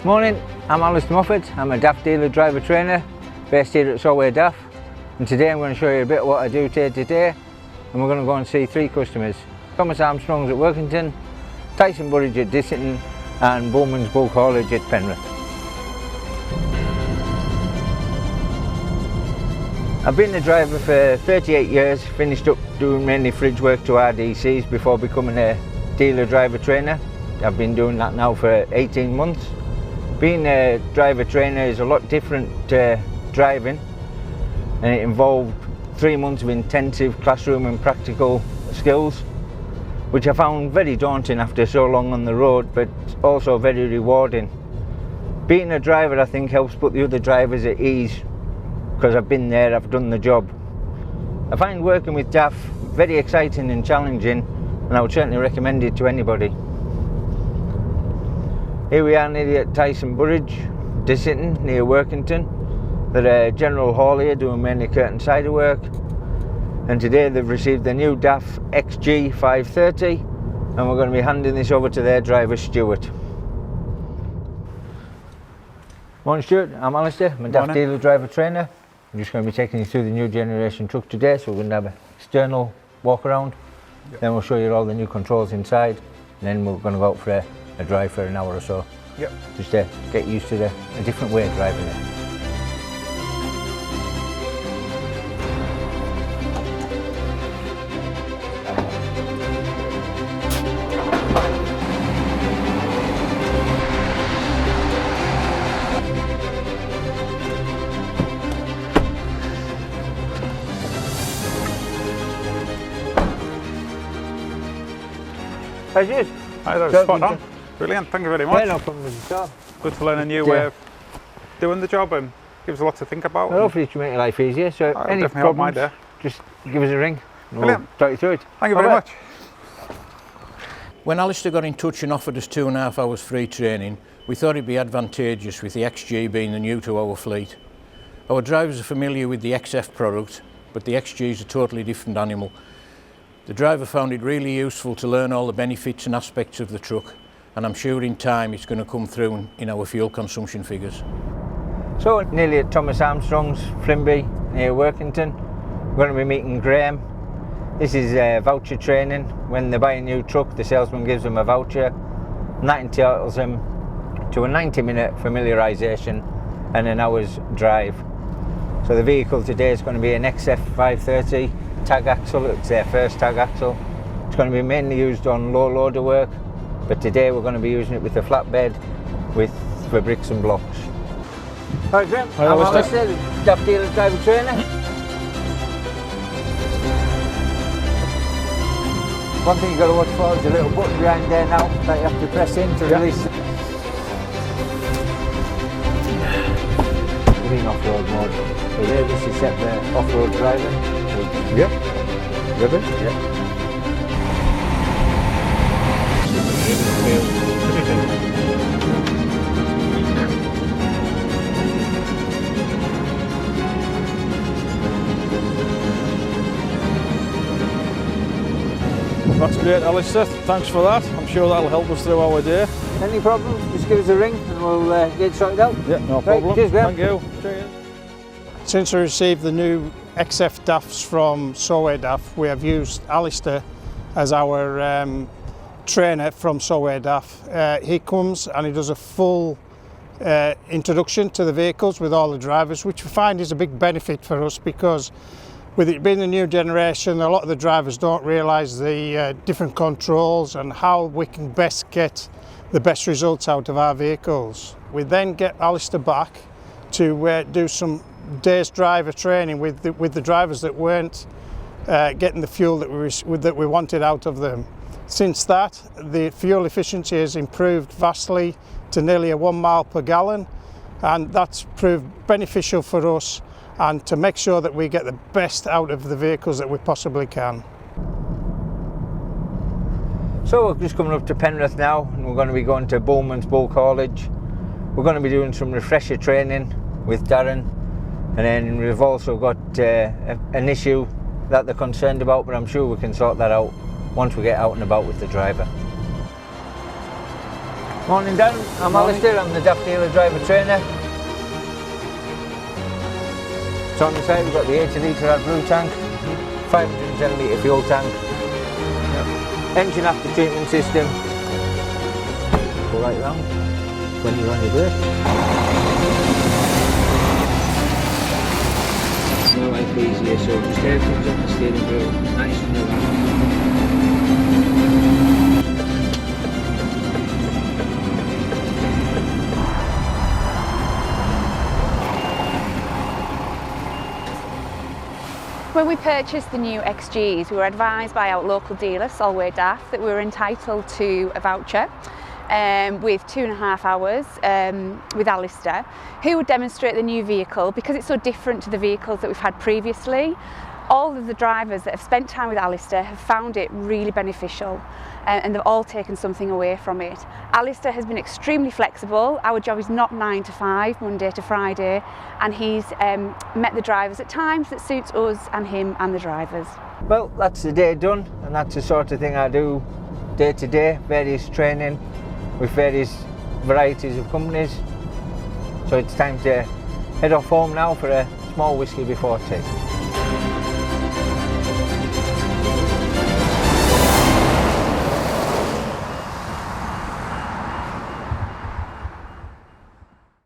Morning, I'm Alistair Moffatt. I'm a DAF dealer driver trainer based here at Solway DAF, and today I'm going to show you a bit of what I do day to day, and we're going to go and see three customers: Thomas Armstrong's at Workington, Tyson Burridge at Dissington, and Bulmans Bulk haulage at Penrith. I've been a driver for 38 years, finished up doing mainly fridge work to RDCs before becoming a dealer driver trainer. I've been doing that now for 18 months. Being a driver trainer is a lot different to driving, and it involved 3 months of intensive classroom and practical skills, which I found very daunting after so long on the road, but also very rewarding. Being a driver, I think, helps put the other drivers at ease, because I've been there, I've done the job. I find working with DAF very exciting and challenging, and I would certainly recommend it to anybody. Here we are nearly at Tyson Burridge, Dissington, near Workington. They're a general haulier doing mainly curtain cider work, and today they've received the new DAF XG 530, and we're going to be handing this over to their driver Stuart. Morning Stuart, I'm Alistair, I'm a DAF dealer driver trainer. I'm just going to be taking you through the new generation truck today, so we're going to have an external walk around, then we'll show you all the new controls inside, and then we're going to go out for a drive for an hour or so. Just to get used to a different way of driving it. How's yours? Hi, that was spot on. Brilliant, thank you very much. Yeah, no problem at all. Good to learn a new way of doing the job, and gives a lot to think about. Well, hopefully it will make your life easier, so any problems, just give us a ring and we'll talk you through it. Thank you very much. When Alistair got in touch and offered us 2.5 hours free training, we thought it'd be advantageous with the XG being the new to our fleet. Our drivers are familiar with the XF product, but the XG is a totally different animal. The driver found it really useful to learn all the benefits and aspects of the truck, and I'm sure in time it's going to come through in our fuel consumption figures. So nearly at Thomas Armstrong's, Flimby, near Workington. We're going to be meeting Graham. This is voucher training. When they buy a new truck, the salesman gives them a voucher, and that entitles them to a 90-minute familiarisation and an hour's drive. So the vehicle today is going to be an XF 530 tag axle. It's their first tag axle. It's going to be mainly used on low loader work, but today we're going to be using it with a flatbed for bricks and blocks. Hi Graham, I'm Alistair, DAF dealer driver trainer. One thing you've got to watch for is a little button behind there now that you have to press in to release. We're in off-road mode. So there, this is set for off-road driving. Ribbon? That's great, Alistair. Thanks for that. I'm sure that'll help us through our day. Any problems, just give us a ring and we'll get it sorted out. Yeah, no problem. Cheers, Graham. Thank you. Cheers. Since we received the new XF DAFs from Solway DAF, we have used Alistair as our trainer from Solway DAF. He comes and he does a full introduction to the vehicles with all the drivers, which we find is a big benefit for us, because with it being a new generation, a lot of the drivers don't realise the different controls and how we can best get the best results out of our vehicles. We then get Alistair back to do some days driver training with the drivers that weren't getting the fuel that we wanted out of them. Since that, the fuel efficiency has improved vastly to nearly 1 mile per gallon, and that's proved beneficial for us and to make sure that we get the best out of the vehicles that we possibly can. So we're just coming up to Penrith now, and we're going to be going to Bulmans Bulk haulage. We're going to be doing some refresher training with Darren, and then we've also got an issue that they're concerned about, but I'm sure we can sort that out once we get out and about with the driver. Morning Dan, I'm Alistair, I'm the DAF Driver Trainer. So on the side we've got the 80 litre brew tank, 510 litre fuel tank, engine after treatment system, go right round when you're on your brake. No life easier, so just air comes off the steering wheel, nice and relaxed. When we purchased the new XGs, we were advised by our local dealer, Solway DAF, that we were entitled to a voucher with 2.5 hours with Alistair, who would demonstrate the new vehicle because it's so different to the vehicles that we've had previously. All of the drivers that have spent time with Alistair have found it really beneficial and they've all taken something away from it. Alistair has been extremely flexible. Our job is not 9 to 5, Monday to Friday, and he's met the drivers at times that suits us and him and the drivers. Well, that's the day done, and that's the sort of thing I do day to day, various training with various varieties of companies. So it's time to head off home now for a small whiskey before tea.